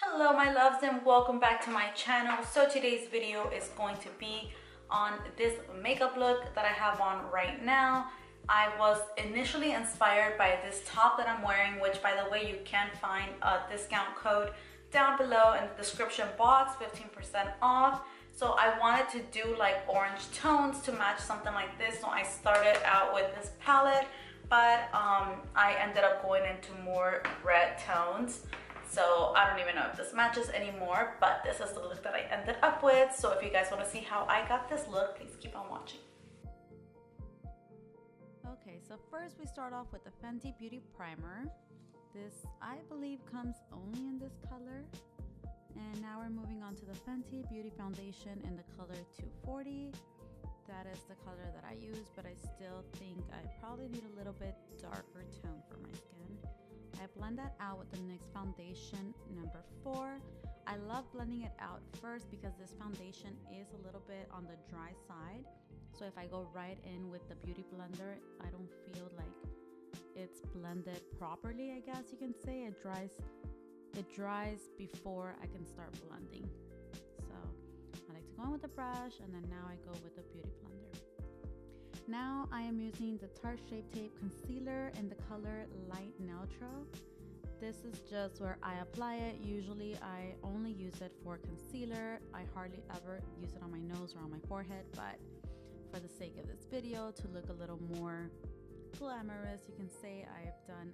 Hello my loves and welcome back to my channel. So today's video is going to be on this makeup look that I have on right now. I was initially inspired by this top that I'm wearing, which by the way you can find a discount code down below in the description box, 15% off. So I wanted to do like orange tones to match something like this. So I started out with this palette, but I ended up going into more red tones. So I don't even know if this matches anymore, but this is the look that I ended up with. So if you guys want to see how I got this look, please keep on watching. Okay, so first we start off with the Fenty Beauty Primer. This, I believe, comes only in this color. And now we're moving on to the Fenty Beauty Foundation in the color 240. That is the color that I use, but I still think I probably need a little bit darker tone for my skin. I blend that out with the NYX foundation number 4. I love blending it out first because this foundation is a little bit on the dry side. So if I go right in with the beauty blender, I don't feel like it's blended properly, I guess you can say. It dries before I can start blending. So I like to go in with the brush, and then now I go with the beauty blender. Now I am using the Tarte Shape Tape Concealer in the color Light Neutral. This is just where I apply it. Usually I only use it for concealer. I hardly ever use it on my nose or on my forehead, but for the sake of this video, to look a little more glamorous, you can say I've done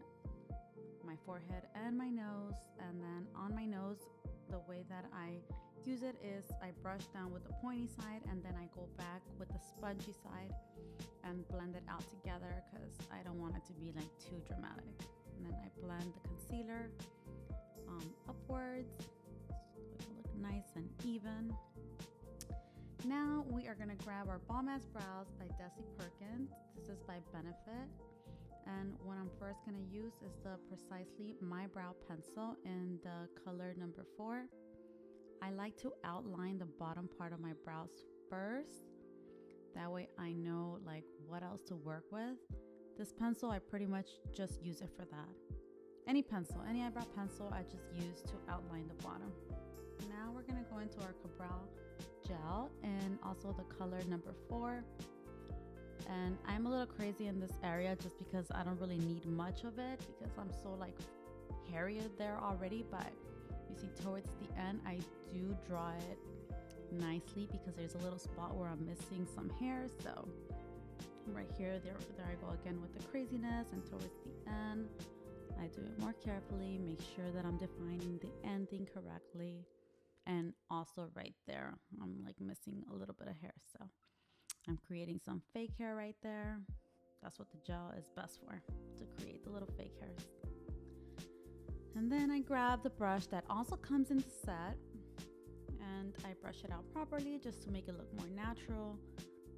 my forehead and my nose. And then on my nose, the way that I use it is I brush down with the pointy side, and then I go back with the spongy side and blend it out together because I don't want it to be like too dramatic. And then I blend the concealer upwards so it'll look nice and even. Now we are going to grab our Bomb Ass Brows by Desi Perkins. This is by Benefit. And what I'm first going to use is the Precisely My Brow Pencil in the color number 4. I like to outline the bottom part of my brows first. That way I know like what else to work with. This pencil, I pretty much just use it for that. Any pencil, any eyebrow pencil, I just use to outline the bottom. Now we're going to go into our Ka-Brow gel and also the color number 4. And I'm a little crazy in this area just because I don't really need much of it because I'm so like hairy there already. But you see towards the end, I do draw it nicely because there's a little spot where I'm missing some hair. So right here, there I go again with the craziness. And towards the end, I do it more carefully, make sure that I'm defining the ending correctly. And also right there, I'm like missing a little bit of hair. So I'm creating some fake hair right there. That's what the gel is best for, to create the little fake hairs. And then I grab the brush that also comes in the set and I brush it out properly just to make it look more natural.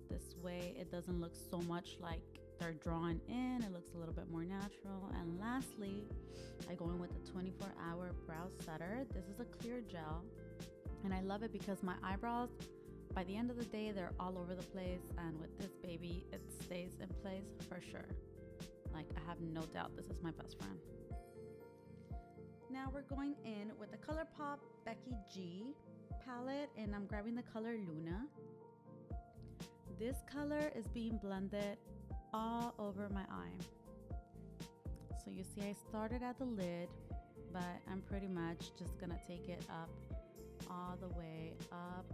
This way it doesn't look so much like they're drawn in, it looks a little bit more natural. And lastly, I go in with the 24-hour brow setter. This is a clear gel and I love it because my eyebrows, by the end of the day, they're all over the place, and with this baby, it stays in place for sure. Like, I have no doubt this is my best friend. Now we're going in with the ColourPop Becky G palette, and I'm grabbing the color Luna. This color is being blended all over my eye. So you see I started at the lid, but I'm pretty much just gonna take it up all the way up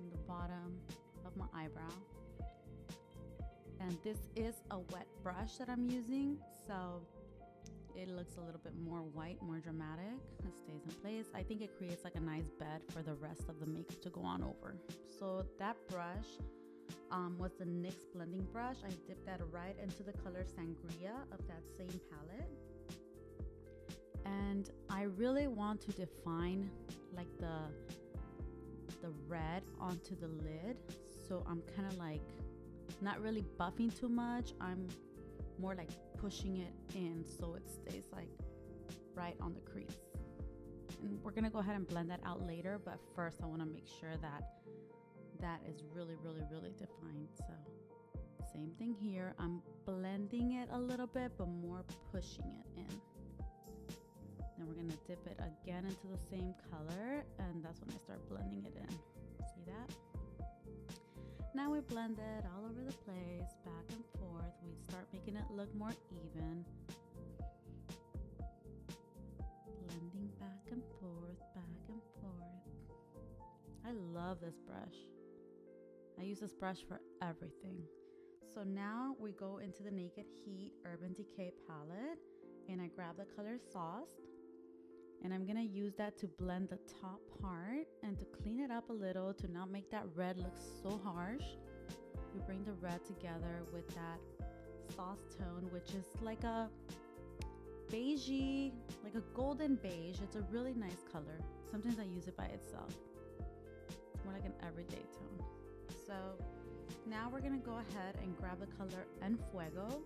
in the bottom of my eyebrow. And this is a wet brush that I'm using, so it looks a little bit more white, more dramatic. It stays in place. I think it creates like a nice bed for the rest of the makeup to go on over. So that brush was the NYX blending brush. I dipped that right into the color Sangria of that same palette. And I really want to define like the red onto the lid. So I'm kind of like not really buffing too much. I'm more like pushing it in so it stays like right on the crease. And we're gonna go ahead and blend that out later, but first I want to make sure that that is really defined. So same thing here, I'm blending it a little bit but more pushing it in. Then we're gonna dip it again into the same color, and that's when I start blending it in. See that? Now we blend it all over the place, back and forth. We start making it look more even. Blending back and forth, back and forth. I love this brush. I use this brush for everything. So now we go into the Naked Heat Urban Decay palette, and I grab the color Sauced, and I'm gonna use that to blend the top part and to clean it up a little to not make that red look so harsh. We bring the red together with that Sauce tone, which is like a beigey, like a golden beige. It's a really nice color. Sometimes I use it by itself. It's more like an everyday tone. So now we're gonna go ahead and grab the color En Fuego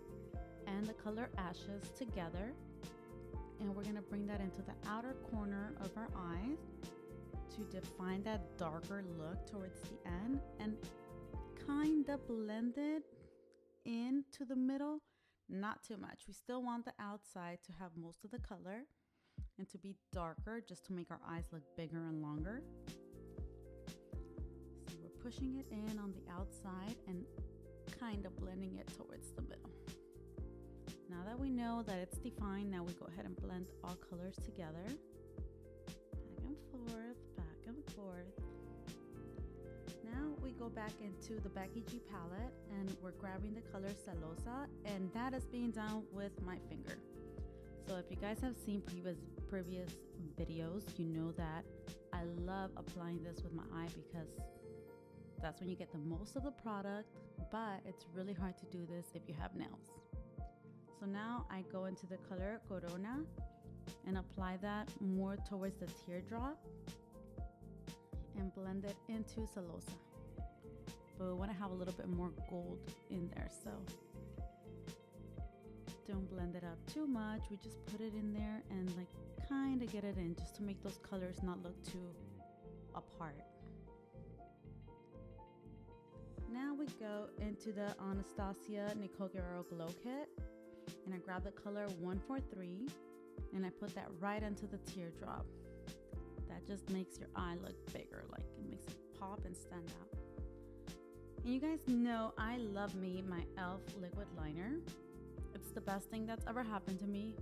and the color Ashes together, and we're gonna bring that into the outer corner of our eyes to define that darker look towards the end, and kind of blend it into the middle, not too much. We still want the outside to have most of the color and to be darker, just to make our eyes look bigger and longer. So we're pushing it in on the outside and kind of blending it towards the middle. Now that we know that it's defined, now we go ahead and blend all colors together. Back and forth, back and forth. Now we go back into the Becky G palette, and we're grabbing the color Celosa, and that is being done with my finger. So if you guys have seen previous videos, you know that I love applying this with my eye because that's when you get the most of the product, but it's really hard to do this if you have nails. So now I go into the color Corona and apply that more towards the teardrop and blend it into Celosa. But we want to have a little bit more gold in there, so don't blend it out too much. We just put it in there and like kind of get it in, just to make those colors not look too apart. Now we go into the Anastasia Nicole Guerrero Glow Kit, and I grab the color 143 and I put that right into the teardrop. That just makes your eye look bigger, like it makes it pop and stand out. And you guys know I love me my e.l.f. liquid liner. It's the best thing that's ever happened to me.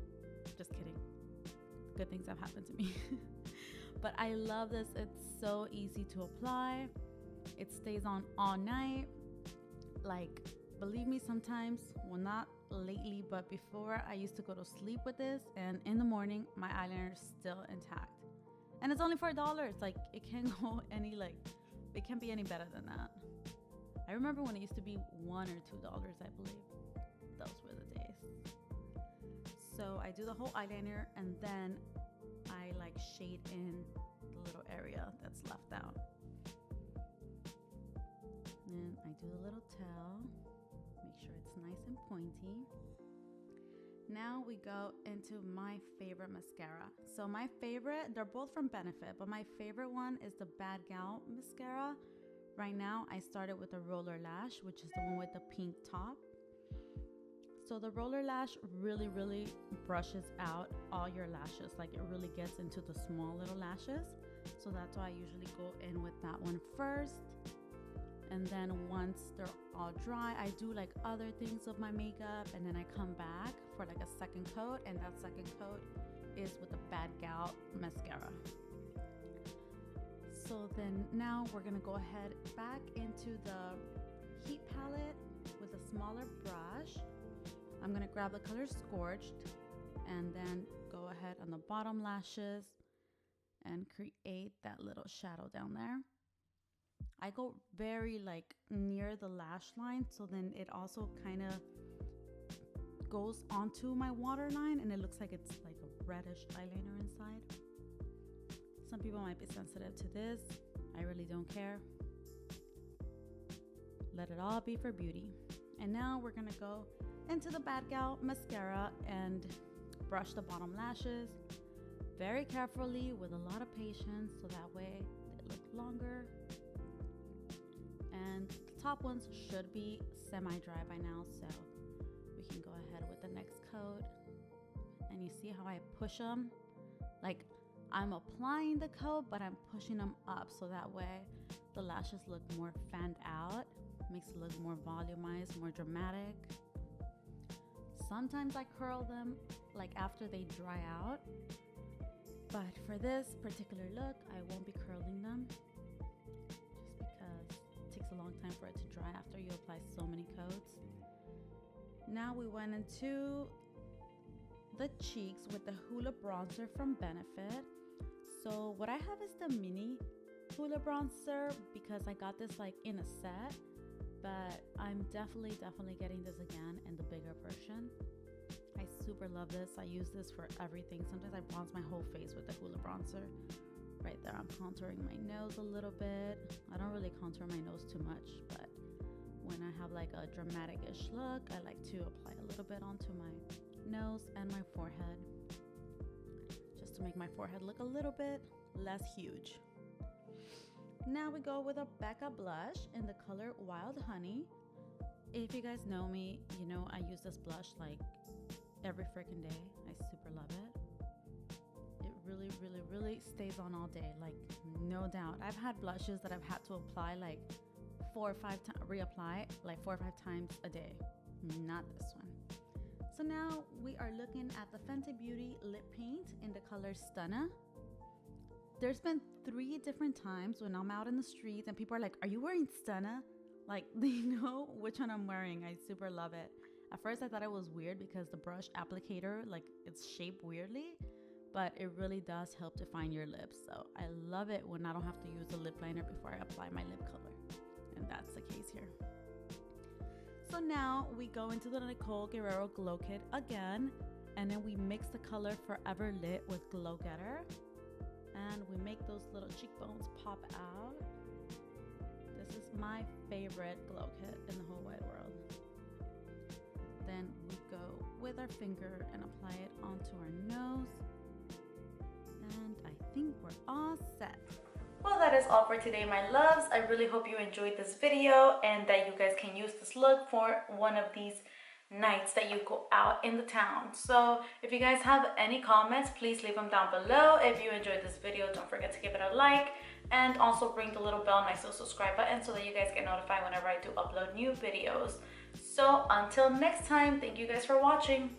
Just kidding. Good things have happened to me. But I love this. It's so easy to apply. It stays on all night. Like, believe me, sometimes, well, not lately, but before, I used to go to sleep with this, and in the morning my eyeliner is still intact, and it's only $4. Like, it can't go any, like, it can't be any better than that. I remember when it used to be $1 or $2, I believe. Those were the days. So I do the whole eyeliner, and then I like shade in the little area that's left out. Then I do the little tail, make sure it's nice and pointy. Now we go into my favorite mascara. So my favorite, they're both from Benefit, but my favorite one is the Bad Gal mascara. Right now I started with the Roller Lash, which is the one with the pink top. So the Roller Lash really brushes out all your lashes. Like, it really gets into the small little lashes. So that's why I usually go in with that one first. And then once they're all dry, I do like other things with my makeup, and then I come back for like a second coat, and that second coat is with the Bad Gal mascara. So then now we're gonna go ahead back into the Heat palette with a smaller brush. I'm gonna grab the color Scorched and then go ahead on the bottom lashes and create that little shadow down there. I go very like near the lash line, so then it also kind of goes onto my waterline, and it looks like it's like a reddish eyeliner inside. Some people might be sensitive to this. I really don't care. Let it all be for beauty. And now we're gonna go into the Bad Gal mascara and brush the bottom lashes very carefully with a lot of patience, so that way they look longer. And the top ones should be semi-dry by now, so we can go ahead with the next coat. And you see how I push them Like I'm applying the coat, but I'm pushing them up so that way the lashes look more fanned out, makes it look more volumized, more dramatic. Sometimes I curl them like after they dry out, but for this particular look, I won't be curling them just because it takes a long time for it to dry after you apply so many coats. Now we went into the cheeks with the Hoola bronzer from Benefit. So what I have is the mini Hoola bronzer because I got this like in a set, but I'm definitely getting this again in the bigger version. I super love this. I use this for everything. Sometimes I bronze my whole face with the Hoola bronzer. Right there, I'm contouring my nose a little bit. I don't really contour my nose too much, but when I have like a dramatic-ish look, I like to apply a little bit onto my nose and my forehead, just to make my forehead look a little bit less huge. Now we go with a Becca blush in the color Wild Honey. If you guys know me, you know I use this blush like every freaking day. I super love it. It really stays on all day, like no doubt. I've had blushes that I've had to apply like 4 or 5 times, reapply like 4 or 5 times a day. Not this one. So now we are looking at the Fenty Beauty lip paint in the color Stunna. There's been 3 different times when I'm out in the streets and people are like, are you wearing Stunna? Like, they know which one I'm wearing. I super love it. At first I thought it was weird because the brush applicator, like it's shaped weirdly, but it really does help define your lips. So I love it when I don't have to use a lip liner before I apply my lip color. And that's the case here. So now we go into the Nicole Guerrero Glow Kit again, and then we mix the color Forever Lit with Glow Getter, and we make those little cheekbones pop out. This is my favorite glow kit in the whole wide world. Then we go with our finger and apply it onto our nose, and I think we're all set. Well, that is all for today, my loves. I really hope you enjoyed this video and that you guys can use this look for one of these nights that you go out in the town. So if you guys have any comments, please leave them down below. If you enjoyed this video, don't forget to give it a like and also ring the little bell next to the subscribe button so that you guys get notified whenever I do upload new videos. So until next time, thank you guys for watching.